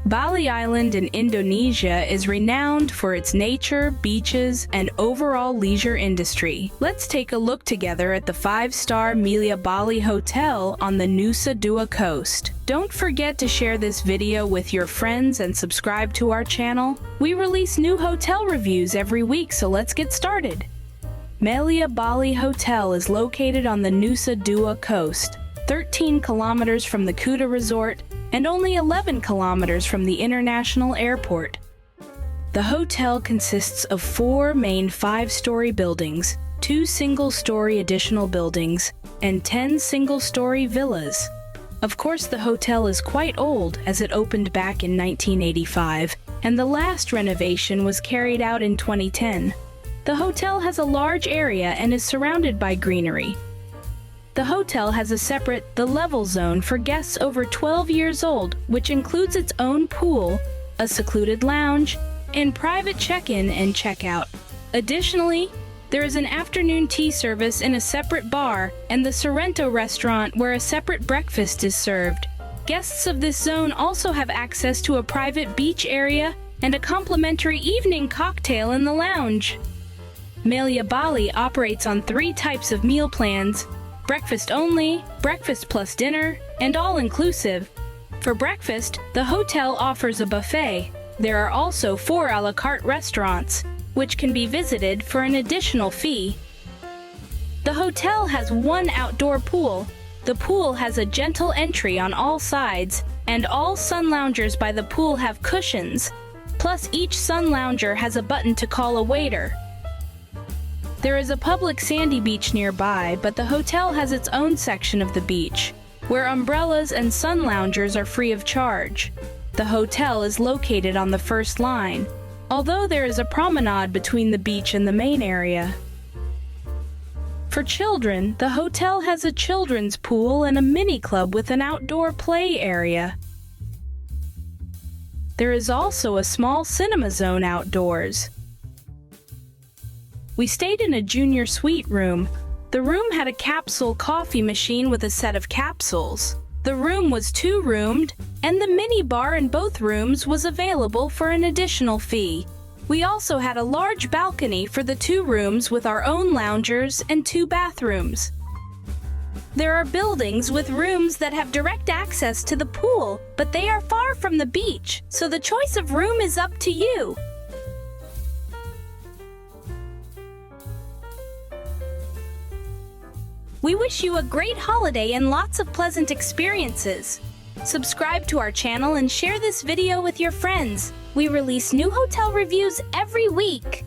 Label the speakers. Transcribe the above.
Speaker 1: Bali Island in Indonesia is renowned for its nature, beaches, and overall leisure industry. Let's take a look together at the 5-star Melia Bali Hotel on the Nusa Dua coast. Don't forget to share this video with your friends and subscribe to our channel. We release new hotel reviews every week, so let's get started. Melia Bali Hotel is located on the Nusa Dua coast, 13 kilometers from the Kuta Resort, and only 11 kilometers from the international airport. The hotel consists of 4 main 5-story buildings, 2 single-story additional buildings, and 10 single-story villas. Of course, the hotel is quite old as it opened back in 1985, and the last renovation was carried out in 2010. The hotel has a large area and is surrounded by greenery. The hotel has a separate The Level zone for guests over 12 years old, which includes its own pool, a secluded lounge, and private check-in and check-out. Additionally, there is an afternoon tea service in a separate bar and the Sorrento restaurant where a separate breakfast is served. Guests of this zone also have access to a private beach area and a complimentary evening cocktail in the lounge. Melia Bali operates on 3 types of meal plans: breakfast only, breakfast plus dinner, and all-inclusive. For breakfast, the hotel offers a buffet. There are also 4 a la carte restaurants, which can be visited for an additional fee. The hotel has 1 outdoor pool. The pool has a gentle entry on all sides, and all sun loungers by the pool have cushions. Plus, each sun lounger has a button to call a waiter. There is a public sandy beach nearby, but the hotel has its own section of the beach, where umbrellas and sun loungers are free of charge. The hotel is located on the first line, although there is a promenade between the beach and the main area. For children, the hotel has a children's pool and a mini club with an outdoor play area. There is also a small cinema zone outdoors. We stayed in a junior suite room. The room had a capsule coffee machine with a set of capsules. The room was 2-roomed, and the mini bar in both rooms was available for an additional fee. We also had a large balcony for the 2 rooms with our own loungers and 2 bathrooms. There are buildings with rooms that have direct access to the pool, but they are far from the beach, so the choice of room is up to you. We wish you a great holiday and lots of pleasant experiences. Subscribe to our channel and share this video with your friends. We release new hotel reviews every week.